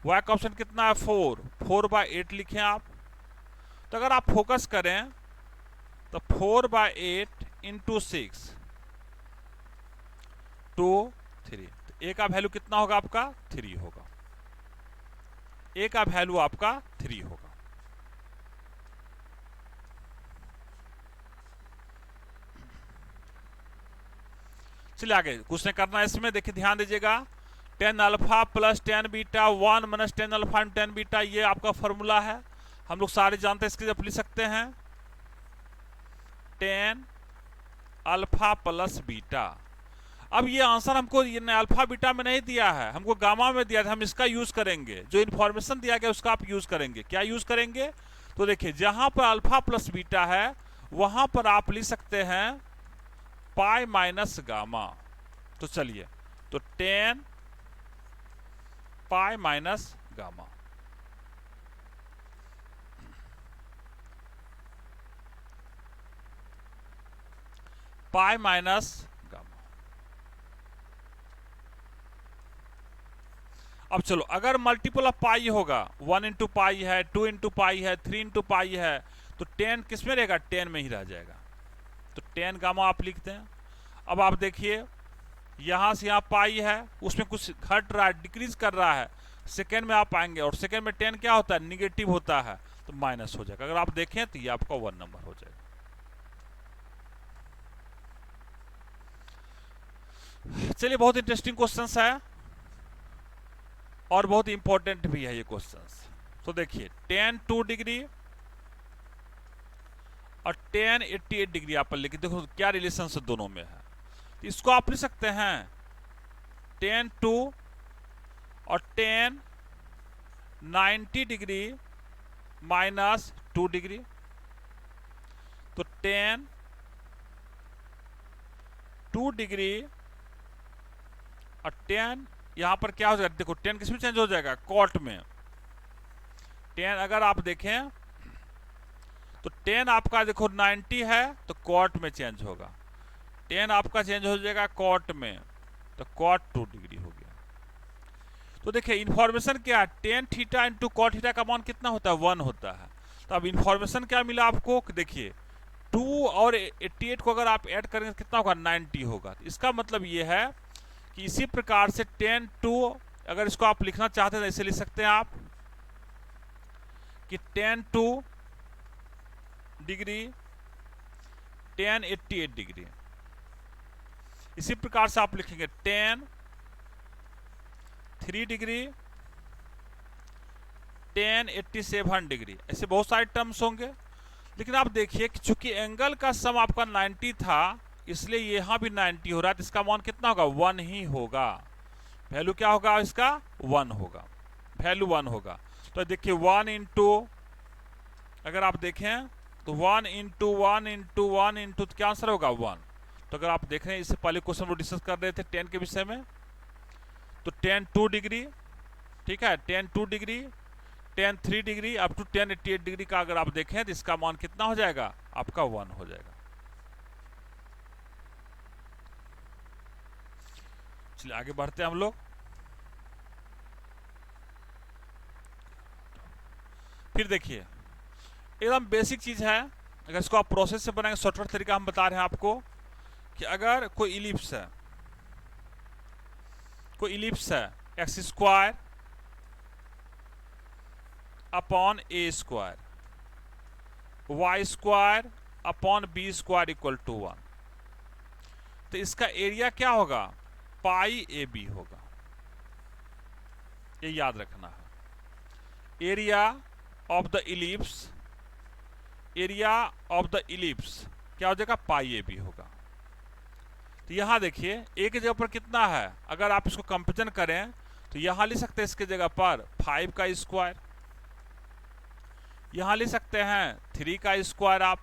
y का ऑप्शन कितना है 4 बाय 8 लिखें आप। तो अगर आप फोकस करें तो 4 बाय 8 इंटू 6 2 3, तो a का वैल्यू कितना होगा आपका 3 होगा, a का वैल्यू आपका 3 होगा। चलिए आगे कुछ नहीं करना है इसमें, देखिए ध्यान दीजिएगा, 10 alpha plus 10 beta 1 minus 10 alpha and 10 beta, ये आपका फॉर्मूला है, हम लोग सारे जानते हैं, इसके जब लिख सकते हैं 10 अल्फा प्लस बीटा। अब ये आंसर हमको ये अल्फा बीटा में नहीं दिया है, हमको गामा में दिया था, हम इसका यूज करेंगे, जो इन्फॉर्मेशन दिया गया उसका आप यूज करेंगे। क्या यूज करेंगे, तो देखिए जहां पर अल्फा प्लस बीटा है वहां पर आप लिख सकते हैं पाई माइनस गामा। तो चलिए, तो 10 pi minus gamma, pi minus gamma. अब चलो, अगर मल्टीपल ऑफ पाई होगा, 1 इंटू पाई है, 2 इंटू पाई है, 3 इंटू पाई है, तो 10 किस में रहेगा? 10 में ही रह जाएगा। तो 10 गामा आप लिखते हैं। अब आप देखिए, यहां से यहां पाई है, उसमें कुछ घट रहा है, डिक्रीज कर रहा है। सेकेंड में आप आएंगे और सेकेंड में 10 क्या होता है? निगेटिव होता है, तो माइनस हो जाएगा। अगर आप देखें तो ये आपका 1 नंबर हो जाएगा। चलिए, बहुत इंटरेस्टिंग क्वेश्चंस है और बहुत इंपॉर्टेंट भी है ये क्वेश्चंस। तो देखिए, tan 2 डिग्री और tan 88 डिग्री आप लिखिए। देखो क्या रिलेशन से दोनों में है। तो इसको आप लिख सकते हैं tan 2 और tan 90 डिग्री माइनस 2 डिग्री। तो tan 2 डिग्री और tan यहां पर क्या हो जाएगा? देखो tan किसमें चेंज हो जाएगा? कॉट में। tan अगर आप देखें तो tan आपका देखो 90 है तो कॉट में चेंज होगा। tan आपका चेंज हो जाएगा कॉट में, तो कॉट 2 डिग्री हो गया। तो देखिए इंफॉर्मेशन क्या है? tan theta into cot theta का मान कितना होता है? 1 होता है। तो अब इंफॉर्मेशन क्या मिला आपको? देखिए 2 और 88 को अगर आप ऐड करेंगे कितना होगा? 90 होगा। तो इसका मतलब ये है कि इसी प्रकार से tan 2, अगर इसको आप लिखना चाहते हैं तो ऐसे लिख सकते हैं आप कि tan 2 डिग्री tan 88 डिग्री। इसी प्रकार से आप लिखेंगे tan 3 डिग्री tan 87 डिग्री। ऐसे बहुत सारे टर्म्स होंगे, लेकिन आप देखिए कि चूंकि एंगल का सम आपका 90 था, इसलिए यहां भी 90 हो रहा है। तो इसका मान कितना होगा? 1 ही होगा। वैल्यू क्या होगा इसका? 1 होगा। वैल्यू 1 होगा। तो देखिए 1 इंटू, अगर आप देखें तो 1 इंटू 1 इंटू 1 इंटू, क्या आंसर होगा? 1। तो अगर आप देख रहे हैं, इससे पहले क्वेश्चन वो डिस्कस कर रहे थे tan के विषय में, तो tan 2 डिग्री, ठीक है, tan 2 degree, tan 3 degree up to tan 88 degree का अगर आप देखें तो इसका मान कितना हो जाएगा? आपका 1 हो जाएगा। चलिए आगे बढ़ते हैं हम लोग। फिर देखिए, एकदम बेसिक चीज है, अगर इसको आप प्रोसेस से बनाएंगे, शॉर्टकट तरीका हम बता रहे हैं आपको कि अगर कोई इलिप्स है, X square upon A square, Y square upon B square equal to 1, तो इसका एरिया क्या होगा? पाई ए बी होगा। ये याद रखना है। एरिया ऑफ द इलिप्स, क्या हो जाएगा? पाई ए बी होगा। तो यहां देखिए ए की जगह पर कितना है? अगर आप इसको कंपेरिजन करें तो यहां लिख सकते हैं इसके जगह पर 5 का स्क्वायर, यहां लिख सकते हैं 3 का स्क्वायर आप।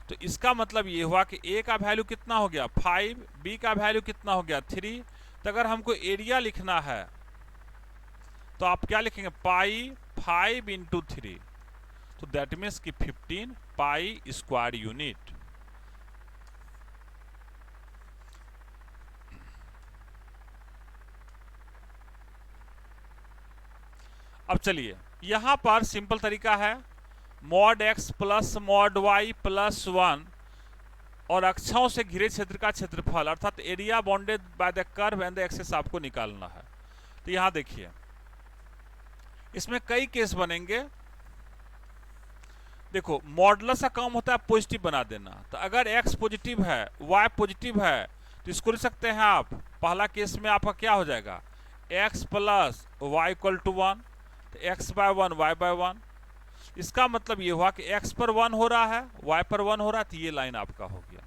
तो इसका मतलब ये हुआ कि ए का वैल्यू कितना हो गया? 5, बी का वैल्यू कितना हो गया? 3। तो अगर हमको एरिया लिखना है तो आप क्या लिखेंगे? पाई 5 इंटू 3, तो दैट मीन्स कि 15 पाई स्क्वायर यूनिट। अब चलिए, यहां पर सिंपल तरीका है, mod x plus mod y plus 1 और अक्षों से घिरे क्षेत्र का क्षेत्रफल अर्थात area bounded by the curve and the axis आपको निकालना है। तो यहां देखिए, इसमें कई केस बनेंगे। देखो मॉडुलस का काम होता है पॉजिटिव बना देना। तो अगर x पॉजिटिव है, y पॉजिटिव है, तो इसको लिख सकते हैं आप, पहला केस में आपका क्या हो जाएगा? x plus Y equal to 1, तो x बाय 1 y बाय 1। इसका मतलब ये हुआ कि x पर 1 हो रहा है, y पर 1 हो रहा है, तो ये लाइन आपका हो गया,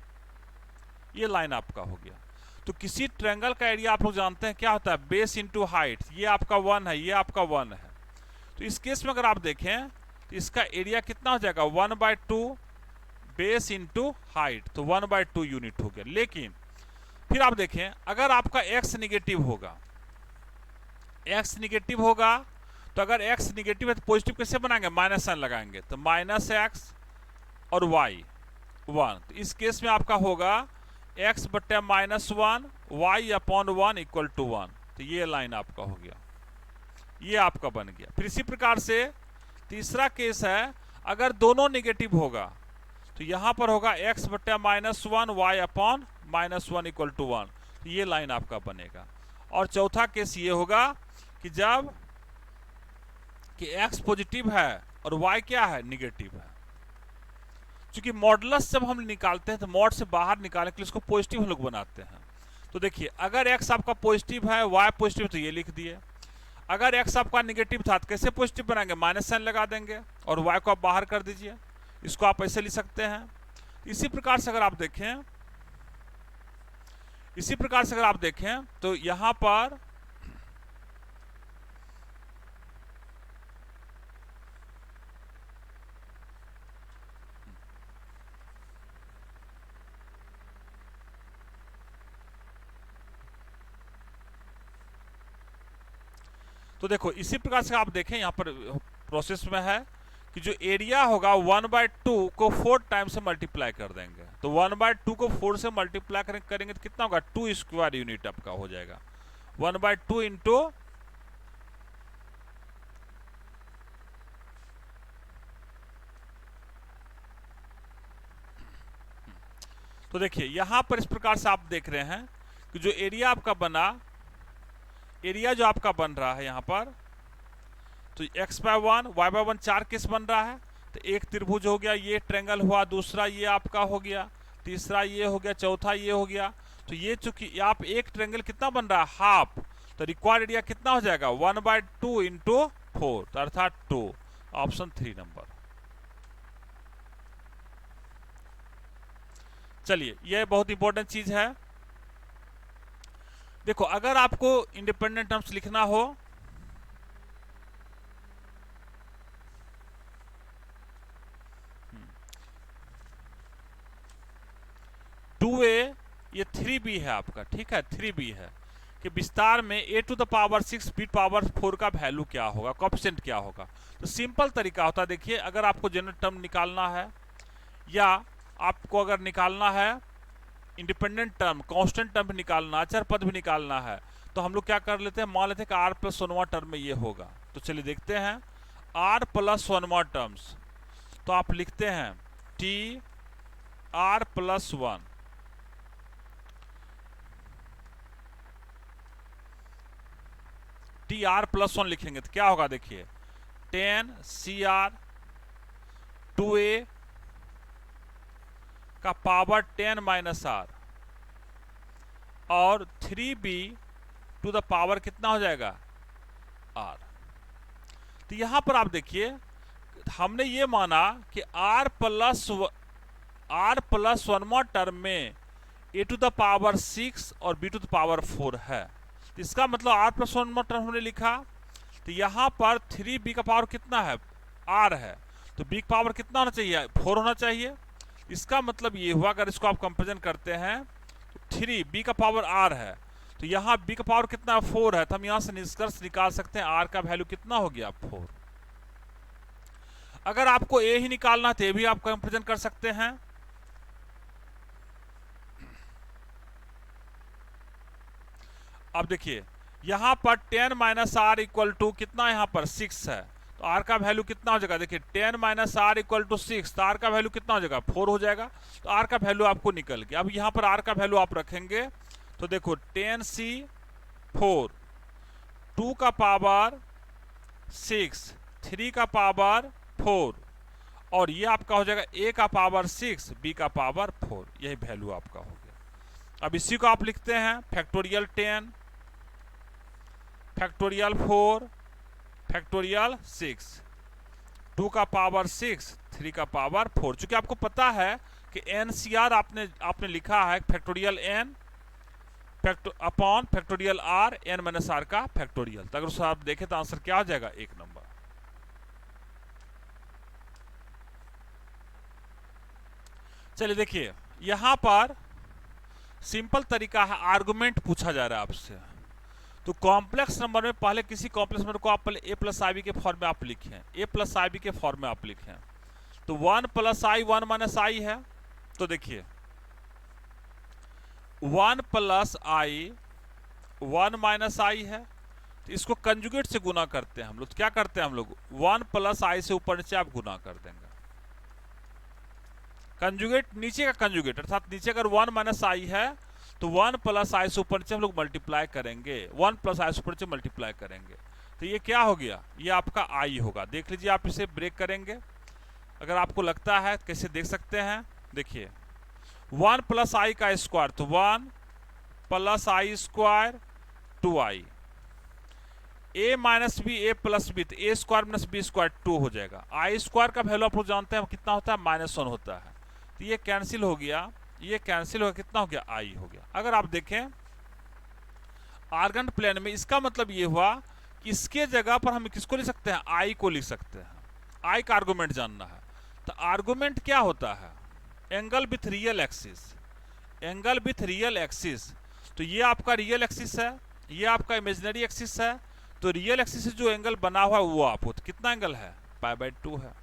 ये लाइन आपका हो गया। तो किसी ट्रायंगल का एरिया आप लोग जानते हैं क्या होता है? Base into height. ये आपका 1 है, ये आपका 1 है। तो इस केस में अगर आप देखें तो इसका एरिया कितना हो जाएगा? 1/2 बेस इंटू हाइट, तो 1/2 यूनिट हो गया। लेकिन फिर आप देखें, अगर आपका x निगेटिव होगा, तो अगर x निगेटिव है तो पॉजिटिव कैसे बनाएंगे? माइनस साइन लगाएंगे, तो -x और y 1। तो इस केस में आपका होगा x बट्टे -1 y अपॉन 1 इक्वल टू 1। तो ये लाइन आपका हो गया, ये आपका बन गया। फिर इसी प्रकार से तीसरा केस है, अगर दोनों निगेटिव होगा तो यहां पर होगा x बट्टे -1 y अपॉन -1 इक्वल टू 1। तो ये लाइन आपका बनेगा। और चौथा केस ये होगा कि जब कि x पॉजिटिव है और y क्या है, निगेटिव है। क्योंकि मॉडुलस जब हम निकालते हैं तो मॉड से बाहर निकालने के लिए उसको पॉजिटिव हम लोग बनाते हैं। तो देखिए, अगर x आपका पॉजिटिव है, y पॉजिटिव, तो ये लिख दिए। अगर x आपका निगेटिव था तो कैसे पॉजिटिव बनाएंगे, माइनस साइन लगा देंगे और y को आप बाहर कर दीजिए। इसको आप ऐसे लिख सकते हैं। इसी प्रकार से अगर आप देखें, तो यहां पर तो देखो, इसी प्रकार से आप देखें, यहां पर प्रोसेस में है कि जो एरिया होगा 1/2 को 4 टाइम से मल्टीप्लाई कर देंगे। तो 1/2 को 4 से मल्टीप्लाई करेंगे तो कितना होगा, 2 स्क्वायर यूनिट आपका हो जाएगा। 1/2 इंटू तो देखिए, यहां पर इस प्रकार से आप देख रहे हैं कि जो एरिया आपका बना, एरिया जो आपका बन रहा है यहां पर, तो x/1 y/1 4 केस बन रहा है। तो एक त्रिभुज हो गया, ये ट्रायंगल हुआ, दूसरा ये आपका हो गया, तीसरा ये हो गया, चौथा ये हो गया। तो ये चूंकि आप एक ट्रायंगल कितना बन रहा है, हाफ, तो रिक्वायर्ड एरिया कितना हो जाएगा, 1/2 इंटू 4, तो अर्थात 2। Option 3 number. चलिए, यह बहुत इंपॉर्टेंट चीज है। देखो, अगर आपको इंडिपेंडेंट टर्म्स लिखना हो, टू ए, ये 3b है आपका, ठीक है, 3b है कि विस्तार में a⁶ b⁴ का वैल्यू क्या होगा, कोएफिशिएंट क्या होगा। तो सिंपल तरीका होता है, देखिए, अगर आपको जनरल टर्म निकालना है या आपको अगर निकालना है इंडिपेंडेंट टर्म, कांस्टेंट टर्म भी निकालना, अचर पद भी निकालना है, तो हम लोग क्या कर लेते हैं, मान लेते हैं कि r+1वां टर्म में ये होगा। तो चलिए देखते हैं, r+1वां टर्म्स, तो आप लिखते हैं t r+1, tr+1 लिखेंगे तो क्या होगा, देखिए 10cr 2a का पावर 10 - r और 3b टू द पावर कितना हो जाएगा, r। तो यहां पर आप देखिए, हमने ये माना कि r+1वां टर्म में a⁶ और b⁴ है। तो इसका मतलब r+1वां टर्म हमने लिखा, तो यहां पर 3b का पावर कितना है, r है, तो b का पावर कितना होना चाहिए, 4 होना चाहिए। इसका मतलब ये हुआ, अगर इसको आप कंपेरिजन करते हैं तो 3b का पावर r है, तो यहां b का पावर कितना 4 है, तो हम यहां से निष्कर्ष निकाल सकते हैं r का वैल्यू कितना हो गया, 4। अगर आपको a ही निकालना है तो ये भी आप कंपेरिजन कर सकते हैं। अब देखिए, यहां पर 10 - r इक्वल टू कितना, यहां पर 6 है, तो r का वैल्यू कितना हो जाएगा, देखिए 10 - r इक्वल टू 6, तो r का वैल्यू कितना हो जाएगा, 4 हो जाएगा। तो r का वैल्यू आपको निकल गया। अब यहां पर r का वैल्यू आप रखेंगे तो देखो 10c4 2 का पावर 6 3 का पावर 4 और ये आपका हो जाएगा a का पावर 6 b का पावर 4, यही वैल्यू आपका हो गया। अब इसी को आप लिखते हैं फैक्टोरियल 10 फैक्टोरियल 4 फैक्टोरियल 6, 2 का पावर 6 3 का पावर 4। चूंकि आपको पता है कि NCR आपने लिखा है factorial n upon factorial r n - r का फैक्टोरियल। तो अगर उसको आप देखें तो आंसर क्या हो जाएगा, 1 नंबर। चलिए देखिए, यहां पर सिंपल तरीका है, आर्गुमेंट पूछा जा रहा है आपसे। तो कॉम्प्लेक्स नंबर में पहले किसी कॉम्प्लेक्स नंबर को आप पहले a+ib के फॉर्म में आप लिखें, a+ib के फॉर्म में आप लिखें। तो 1 + i 1 - i है। तो देखिए, 1 प्लस आई 1 माइनस आई है, तो इसको कंजुगेट से गुना करते हैं हम लोग। तो क्या करते हैं हम लोग, 1 प्लस आई से ऊपर नीचे आप गुना कर देंगे। कंजुगेट नीचे का कंजुगेट, अर्थात नीचे अगर 1 माइनस आई है तो 1 प्लस आई से ऊपर नीचे हम लोग मल्टीप्लाई करेंगे, 1 प्लस आई से ऊपर नीचे मल्टीप्लाई करेंगे। तो ये क्या हो गया, ये आपका आई होगा। देख लीजिए, आप इसे ब्रेक करेंगे अगर आपको लगता है कैसे देख सकते हैं। देखिए 1 प्लस आई का स्क्वायर, तो 1 plus I square 2i, a minus B A plus B, तो A square minus B square 2 हो जाएगा। आई स्क्वायर का वैल्यू आप लोग जानते हैं कितना होता है, -1 होता है। तो ये कैंसिल हो गया, ये कैंसिल हो गया, कितना हो गया, आई हो गया। अगर आप देखें आर्गन प्लेन में, इसका मतलब ये हुआ कि इसके जगह पर हम किसको लिख सकते हैं, आई को लिख सकते हैं। आई का आर्गुमेंट जानना है, तो आर्गुमेंट क्या होता है, angle with real axis, angle with real axis. तो ये आपका रियल एक्सिस है, ये आपका इमेजिनरी एक्सिस है। तो रियल एक्सिस से जो एंगल बना हुआ है वो आपको, तो कितना एंगल है, π/2 है।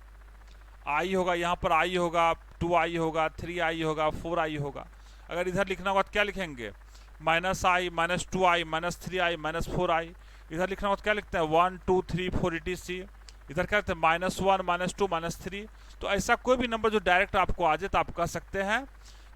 आई होगा, यहाँ पर आई होगा, 2i होगा, 3i होगा, 4i होगा। अगर इधर लिखना होगा तो क्या लिखेंगे, -i, -2i, -3i, -4i। इधर लिखना होगा तो क्या लिखते हैं, 1 2 3 4 etc। इधर क्या लिखते हैं, -1 -2 -3। तो ऐसा कोई भी नंबर जो डायरेक्ट आपको आ जाए तो आप कह सकते हैं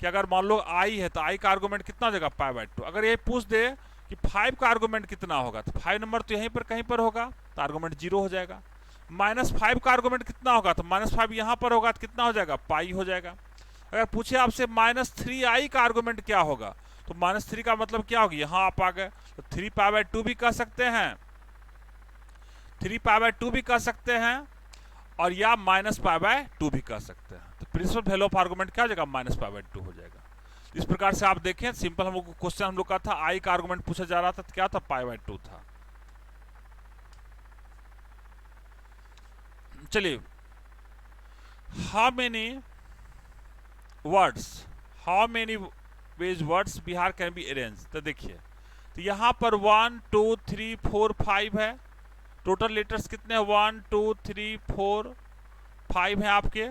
कि अगर मान लो आई है तो आई का आर्गुमेंट कितना हो जाएगा, π/2। अगर ये पूछ दे कि 5 का आर्गुमेंट कितना होगा, तो 5 नंबर तो यहीं पर कहीं पर होगा, तो आर्गुमेंट 0 हो जाएगा। -5 का आर्गुमेंट कितना होगा, तो -5 यहाँ पर होगा, तो कितना हो जाएगा, पाई हो जाएगा। अगर पूछे आपसे -3i का आर्गुमेंट क्या होगा, तो -3 का मतलब क्या होगा, यहाँ आप आ गए, तो 3π/2 भी कह सकते हैं, 3π/2 भी कह सकते हैं, और या -π/2 भी कह सकते हैं। तो प्रिंसिपल वैल्यू ऑफ आर्गुमेंट क्या हो जाएगा, -π/2 हो जाएगा। इस प्रकार से आप देखें, सिंपल हम लोग क्वेश्चन हम लोग का था, आई का आर्गुमेंट पूछा जा रहा था, तो क्या था, π/2 था। चलिए, how many ways words Bihar can be arrange. तो देखिए, तो यहाँ पर 1 2 3 4 5 है, टोटल लेटर्स कितने हैं, 1 2 3 4 5 हैं आपके।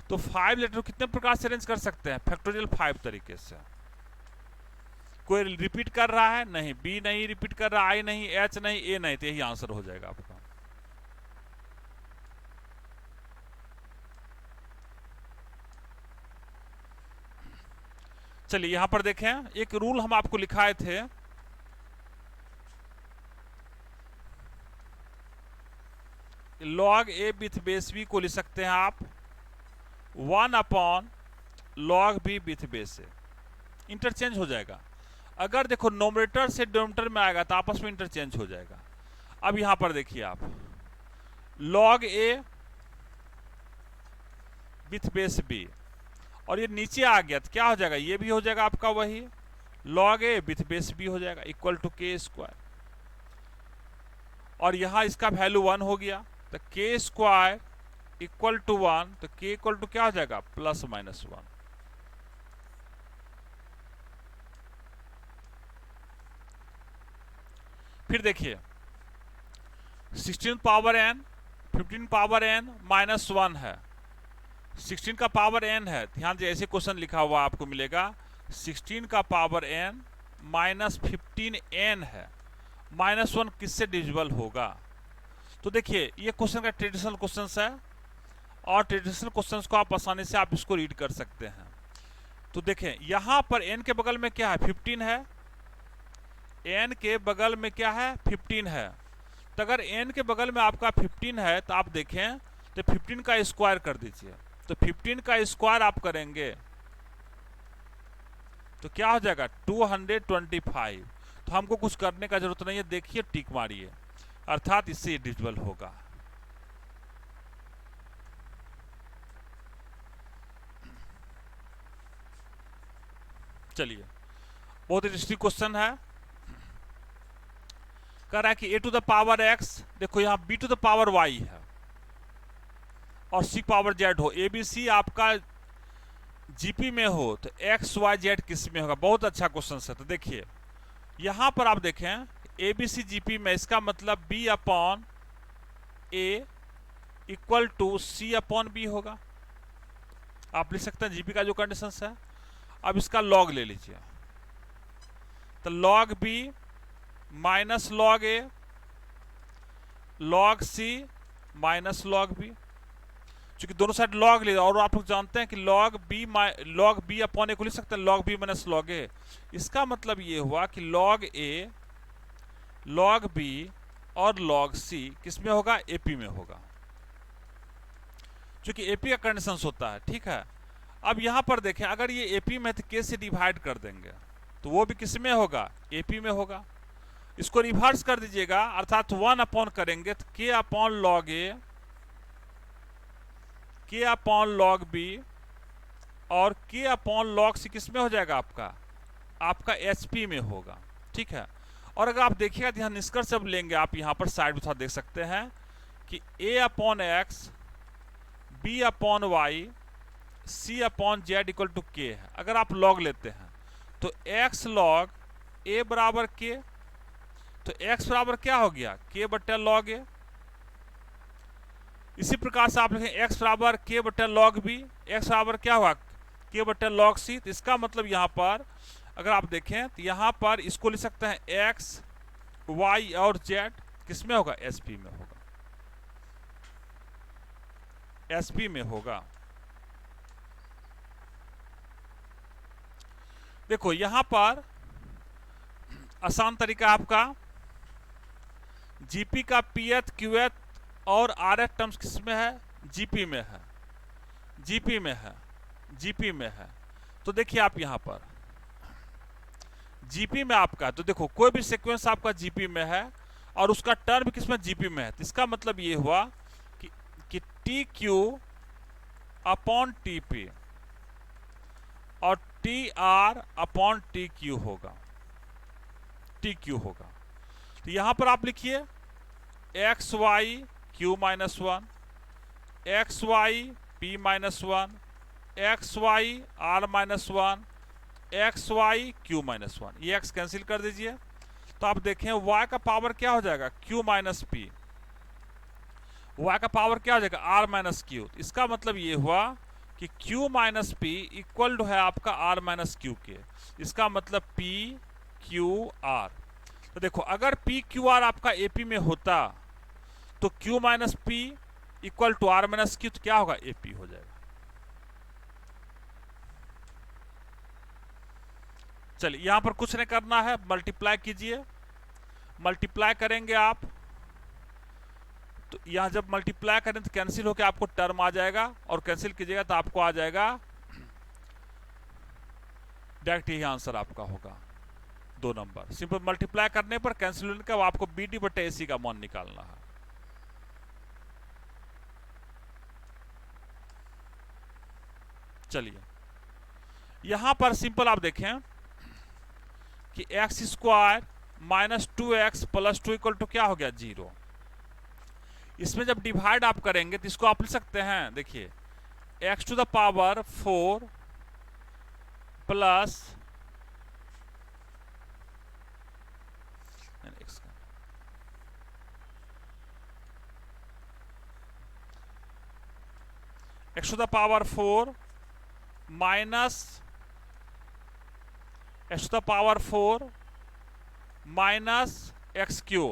तो 5 लेटर कितने प्रकार से अरेंज कर सकते हैं, फैक्टोरियल 5 तरीके से। कोई रिपीट कर रहा है, नहीं, बी नहीं रिपीट कर रहा, आई नहीं, एच नहीं, ए नहीं, तो यही आंसर हो जाएगा आपका। चलिए यहां पर देखें, एक रूल हम आपको लिखाए थे, log a with base b को लिख सकते हैं आप 1/log b with base a, interchange हो जाएगा। अगर देखो नोमिनेटर से डिनोमिनेटर में आएगा तो आपस में इंटरचेंज हो जाएगा। अब यहां पर देखिए आप, log a with base b, और ये नीचे आ गया तो क्या हो जाएगा, ये भी हो जाएगा आपका वही log a with base b हो जाएगा, इक्वल टू k²। और यहां इसका वैल्यू 1 हो गया, तो k² इक्वल टू 1, तो k इक्वल टू क्या हो जाएगा, +-1। फिर देखिए 16 पावर n 15 पावर n -1 है, 16 का पावर n है, ध्यान से ऐसे क्वेश्चन लिखा हुआ आपको मिलेगा, 16 का पावर n -15n है, -1 किससे डिविजिबल होगा। तो देखिए ये क्वेश्चन का ट्रेडिशनल क्वेश्चन है, और ट्रेडिशनल क्वेश्चन को आप आसानी से आप इसको रीड कर सकते हैं। तो देखें यहां पर n के बगल में क्या है, 15 है, n के बगल में क्या है, 15 है। तो अगर n के बगल में आपका 15 है तो आप देखें तो 15 का स्क्वायर कर दीजिए, तो 15 का स्क्वायर आप करेंगे तो क्या हो जाएगा, 225। तो हमको कुछ करने का जरूरत नहीं है, देखिए टिक मारिए, अर्थात इससे डिविजिबल होगा। चलिए, बहुत इंटरेस्टिंग क्वेश्चन है, कह रहा है कि a to the power x, देखो यहां b to the power y है और c पावर z हो, abc आपका जीपी में हो तो x y z किस में होगा। बहुत अच्छा क्वेश्चन है। तो देखिए यहां पर आप देखें एबीसी जीपी में, इसका मतलब b/a इक्वल टू c/b होगा। आप लिख सकते हैं जीपी का जो कंडीशन है। अब इसका लॉग ले लीजिए, तो log b minus log a, log c minus log b, क्योंकि दोनों साइड log ले, और आप लोग जानते हैं कि log b अपॉन a को लिख सकते हैं log b minus log a। इसका मतलब ये हुआ कि log a, log b और log c किस में होगा? AP में होगा, क्योंकि AP का कंडीशन होता है। ठीक है, अब यहां पर देखें, अगर ये AP में है तो k से डिवाइड कर देंगे तो वो भी किस में होगा? AP में होगा। इसको रिवर्स कर दीजिएगा, अर्थात 1 अपॉन करेंगे तो k upon log a, k upon log b और k अपॉन log c किस में हो जाएगा? आपका HP में होगा। ठीक है, और अगर आप देखिएगा तो यहाँ निष्कर्ष अब लेंगे, आप यहाँ पर साइड में थोड़ा देख सकते हैं कि a upon x, b upon y, c upon z equal to k है। अगर आप log लेते हैं तो x log a बराबर k, तो x बराबर क्या हो गया? k बट्टा log a। इसी प्रकार से आप लिखें x बराबर k बट्टा log b, x बराबर क्या हुआ? k बट्टा log c। तो इसका मतलब यहाँ पर अगर आप देखें तो यहाँ पर इसको लिख सकते हैं x, y और z किस में होगा? SP में होगा, SP में होगा। देखो यहां पर आसान तरीका आपका जीपी का पीएथ क्यूएथ और आरएथ टर्म्स किस में है? जीपी में है, जीपी में है, जीपी में है। तो देखिए आप यहां पर जीपी में आपका, तो देखो कोई भी सीक्वेंस आपका जीपी में है और उसका टर्म किस में? जीपी में है। तो इसका मतलब ये हुआ कि T Q upon T P और T R upon T Q होगा, टी क्यू होगा। तो यहां पर आप लिखिए X Y Q minus 1, X Y P minus 1, X Y R minus 1, X Y Q minus 1। ये एक्स कैंसिल कर दीजिए, तो आप देखें y का पावर क्या हो जाएगा? q माइनस पी, y का पावर क्या हो जाएगा? r minus Q. इसका मतलब ये हुआ कि q minus P equal to है आपका r माइनस क्यू के। इसका मतलब p q r। तो देखो अगर p q r आपका AP में होता तो q minus P equal to r minus Q, तो क्या होगा? AP हो जाएगा। चलिए यहां पर कुछ नहीं करना है, मल्टीप्लाई कीजिए। मल्टीप्लाई करेंगे आप तो यहां जब मल्टीप्लाई करें तो कैंसिल होकर आपको टर्म आ जाएगा, और कैंसिल कीजिएगा तो आपको आ जाएगा डायरेक्ट, यही आंसर आपका होगा 2 नंबर। सिंपल मल्टीप्लाई करने पर कैंसिल होने का आपको BD बटे AC का मान निकालना है। चलिए यहां पर सिंपल आप देखें कि X square minus 2x plus 2 equal to क्या हो गया? 0। इसमें जब डिवाइड आप करेंगे तो इसको आप लिख सकते हैं, देखिए x to the power 4 plus x to the power 4 minus x to the power 4 minus X cube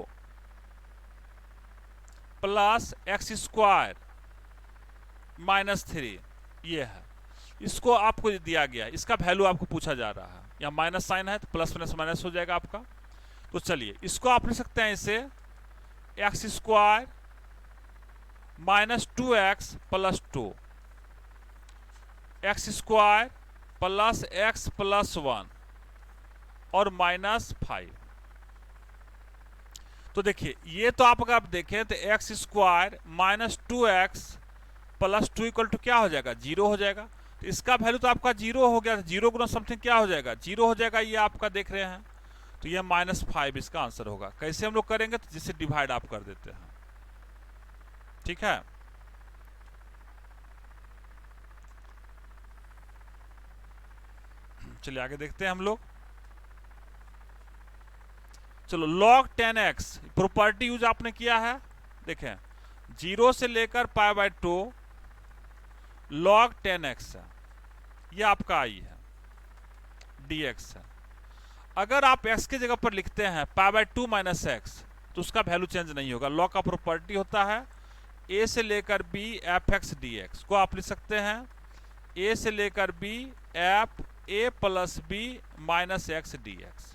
plus X square minus 3, ये है। इसको आपको दिया गया, इसका वैल्यू आपको पूछा जा रहा है। यहाँ माइनस साइन है तो प्लस माइनस माइनस हो जाएगा आपका। तो चलिए इसको आप लिख सकते हैं इसे x square minus 2x plus 2, x square plus x plus 1 और माइनस 5। तो देखिए ये तो आप अगर आप देखें तो X square minus 2x plus 2 equal to क्या हो जाएगा? 0 हो जाएगा। तो इसका वैल्यू तो आपका 0 हो गया, 0 गुना समथिंग क्या हो जाएगा? 0 हो जाएगा। ये आपका देख रहे हैं, तो ये माइनस 5 इसका आंसर होगा। कैसे हम लोग करेंगे? तो जिससे डिवाइड आप कर देते हैं। ठीक है, चलिए आगे देखते हैं हम लोग। चलो log 10x प्रॉपर्टी यूज आपने किया है, देखें 0 से लेकर π/2 log 10x है, ये आपका आई है, dx है। अगर आप x की जगह पर लिखते हैं π/2 माइनस एक्स, तो उसका वैल्यू चेंज नहीं होगा। लॉ का प्रॉपर्टी होता है a से लेकर b f(x) dx को आप लिख सकते हैं a से लेकर b f a plus b minus x dx।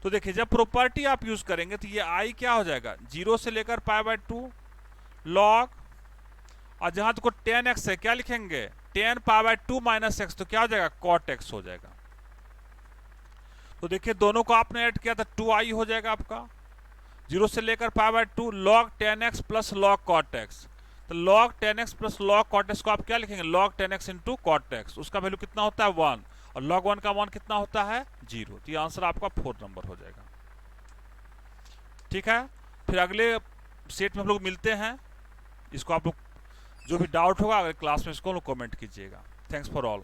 तो देखिए जब प्रॉपर्टी आप यूज करेंगे तो ये i क्या हो जाएगा, 0 से लेकर π/2 log, और जहां तक 10x है क्या लिखेंगे, 10 π/2 माइनस एक्स, तो क्या हो जाएगा, cot x हो जाएगा। तो देखिए दोनों को आपने ऐड किया था 2i हो जाएगा आपका, 0 से लेकर π/2 log 10x plus log cot x। तो log 10x plus log cot x को आप क्या लिखेंगे, log 10x into cot x, उसका वैल्यू कितना होता है 1, और log 1 का 1 कितना होता है 0। तो ये आंसर आपका 4 नंबर हो जाएगा। ठीक है, फिर अगले सेट में हम लोग मिलते हैं। इसको आप लोग जो भी डाउट होगा अगले क्लास में इसको कमेंट कीजिएगा। Thanks for all.